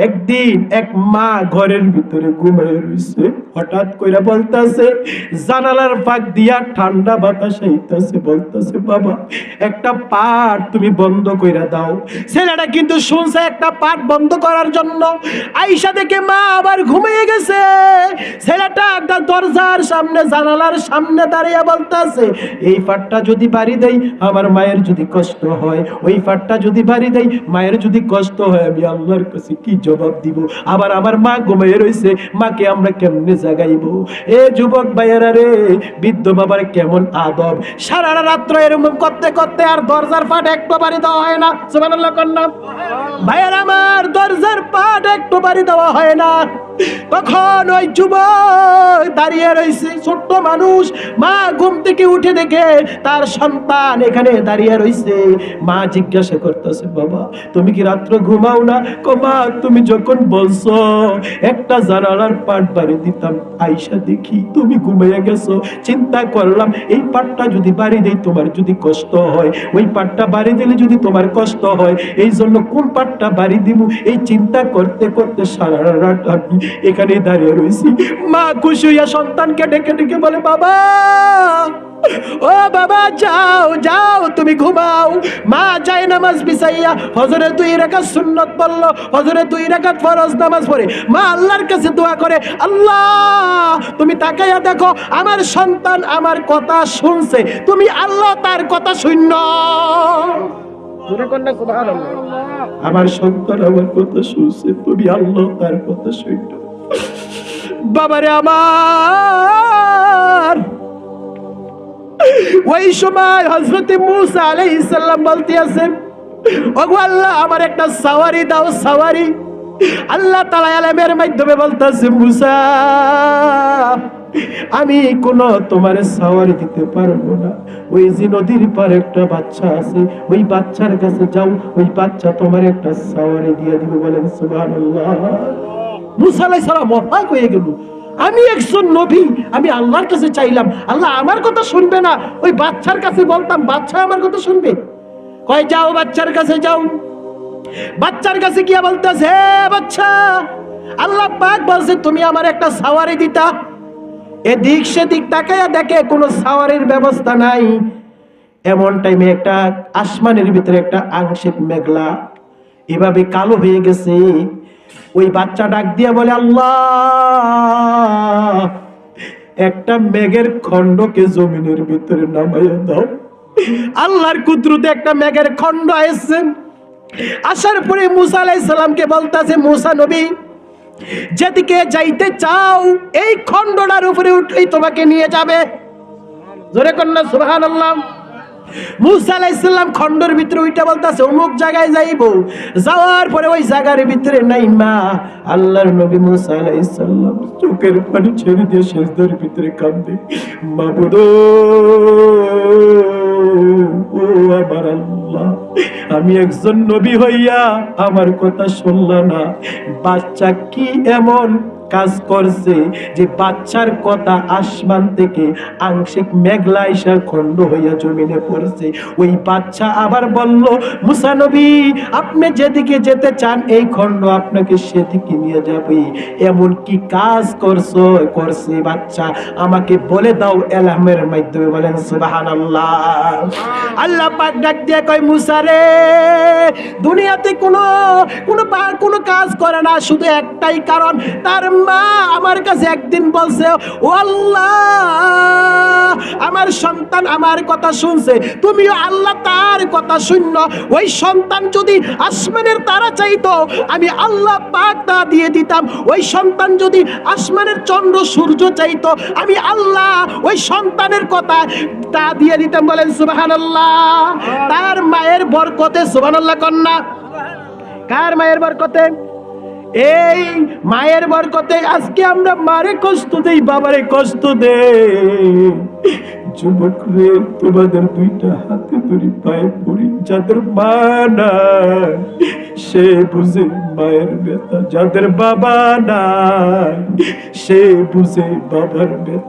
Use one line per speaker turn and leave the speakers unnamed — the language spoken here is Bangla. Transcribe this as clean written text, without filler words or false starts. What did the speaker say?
একদিন এক মা ঘরের ভিতরে ঘুমায় রইছে, হঠাৎ কইরা বলতাছে, জানালার ফাঁক দিয়া ঠান্ডা বাতাস আইতাছে, বলতাছে বাবা একটা পাট তুমি বন্ধ কইরা দাও। ছেলেটা কিন্তু শুনছে একটা পাট বন্ধ করার জন্য, আইসা দেখে মা আবার ঘুমিয়ে গেছে। ছেলেটা একটা দরজার সামনে জানালার সামনে দাঁড়িয়ে বলতাছে, এই পাটটা যদি বাড়ি দেই আমার মায়ের যদি কষ্ট হয়, ওই পাটটা যদি বাড়ি দেই মায়ের যদি কষ্ট হয়, আমি আল্লাহর কাছে কি জবাব দিব? আবার আমার মা ঘুমিয়ে রইছে, মাকে আমরা কেমনে জাগাইবো? এ যুবক ভাইয়েরা রে, বৃদ্ধ বাবার কেমন আদব! সারা রাত্র এরকম করতে করতে আর দরজার পাট একটু বাড়ি দেওয়া হয় না। সুবহানাল্লাহ কন্যা ভাইয়ের আমার, দরজার পাট একটু বাড়ি দেওয়া হয় না। তখন ওই যুবক দাঁড়িয়ে রয়েছে, ছোট্ট মানুষ, মা ঘুম থেকে উঠে দেখে তার সন্তান এখানে দাঁড়িয়ে রয়েছে। মা জিজ্ঞাসা করতেছে, বাবা তুমি কি রাত্র ঘুমাও না? মা তুমি যখন বলছো একটা জানালার পাট বাড়ি দিতাম, আইসা দেখি তুমি ঘুমাইয়া গেছো, চিন্তা করলাম এই পাটটা যদি বাড়ি দেই তোমার যদি কষ্ট হয়, ওই পাটটা বাড়ি দিলে যদি তোমার কষ্ট হয়, এই জন্য কোন পাটটা বাড়ি দিব এই চিন্তা করতে করতে সারা রাত আমি এখানে দাঁড়িয়ে রয়েছি। মা খুশি হইয়া সন্তানকে ডেকে ডেকে বলে, বাবা ও বাবা যাও যাও তুমি ঘুমাও। মা যায় নামাজ বিছাইয়া ফজরের 2 রাকাত সুন্নাত পড়ল, ফজরের 2 রাকাত ফরজ নামাজ পড়ে মা আল্লাহর কাছে দোয়া করে, আল্লাহ তুমি তাকাইয়া দেখো আমার সন্তান আমার কথা শুনছে, তুমি আল্লাহ তার কথা শূন্য। আমার সন্তান আমার কথা শুনছে, তুমি আল্লাহ তার কথা শূন্য। বাবারে আমার, ওই সময় হযরত মূসা আলাইহিস সালাম বলতে আছেন, ওগো আল্লাহ আমার একটা সাওয়ারি দাও, সাওয়ারি। আল্লাহ তাআলা ইলমের মাধ্যমে বলতেছে, মূসা আমি কোন তোমার সাওয়ারি দিতে পারবো না। ওই যে নদীর পার একটা বাচ্চা আছে, ওই বাচ্চার কাছে যাও, ওই বাচ্চা তোমার একটা সাওয়ারি দিয়ে দিবে। বলেন সুবহানাল্লাহ। মূসা আলাইহিস সালাম অবাক হয়ে গেল, আমি একজন নবী, আমি আল্লাহর কাছে চাইলাম, আল্লাহ আমার কথা শুনবে না? ওই বাচ্চার কাছে বলতাম, বাচ্চা আমার কথা শুনবে? কয় যাও বাচ্চার কাছে যাও। বাচ্চার কাছে গিয়া বলতেছে, হে বাচ্চা, আল্লাহ পাক বলছে তুমি আমার একটা সাওয়ারি দিতা। এদিক সেদিক তাকাইয়া দেখে কোনো সাওয়ারির ব্যবস্থা নাই। এমন টাইমে একটা আসমানের ভিতরে একটা আংশিক মেঘলা এভাবে কালো হয়ে গেছে। ওই বাচ্চা ডাক দিয়ে বলে, আল্লাহ একটা মেঘের খণ্ডকে জমিনের ভিতরে নামাইয়া দাও। আল্লাহর কুদরতে একটা মেঘের খণ্ড আসছে। আসার পরে মূসা আলাইহিস সালামকে বলতাছে, মূসা নবী যেদিকে যাইতে চাও এই খণ্ডটার উপরে উঠলেই তোমাকে নিয়ে যাবে। জোরে কন্যা সুবহানাল্লাহ। মূসা আলাইহিস সালাম খণ্ডের ভিতরে উঠে বলতাছে, অমুক জায়গায় যাইবো। যাওয়ার পরে ওই জায়গার ভিতরে নাই মা। আল্লাহর নবী মূসা আলাইহিস সালাম চোখের পানি ছেড়ে দিয়ে সিজদার ভিতরে কাঁদে, মাবুদ ও আমার আল্লাহ, আমি একজন নবী হইয়া আমার কথা শুনলা না? বাচ্চা কি এমন কাজ করছে যে বাচ্চার কথা আসমান থেকে আংশিক মেঘলা আইসা খণ্ড হইয়া জমিনে পড়ছে? ওই বাচ্চা আবার বলল, মূসা নবী আপনি যেদিকে যেতে চান এই খণ্ড আপনাকে সেদিকে নিয়ে যাবে। এমন কি কাজ করছে বাচ্চা, আমাকে বলে দাও ইলহামের মাধ্যমে। বলেন সুবহানাল্লাহ। আল্লাহ পাক ডাক দিয়ে কয়, মূসা রে দুনিয়াতে কোনো কাজ করে না, শুধু একটাই কারণ, তার মা আমার কাছে একদিন বলছে, ও আল্লাহ আমার সন্তান আমার কথা শুনছে, তুমিও আল্লাহ তার কথা শূন্য। ওই সন্তান যদি আসমানের তারা চাইতো আমি আল্লাহ পাক তা দিয়ে দিতাম। ওই সন্তান যদি আসমানের চন্দ্র সূর্য চাইতো আমি আল্লাহ ওই সন্তানের কথা তা দিয়ে দিতাম। বলেন সুবহানাল্লাহ। তার মায়ের বরকতে, সুবহানাল্লাহ কন্যা, কার মায়ের বরকতে? এই মায়ের বরকতে আজকে আমরা মারে কষ্ট দেই, বাবারে কষ্ট দেই। যুবক রে তোমাদের দুইটা হাতে ধরি পায়ে পড়ি, যাদের মা নাই সে বুঝে মায়ের ব্যথা, যাদের বাবা নাই সে বুঝে বাবার ব্যথা।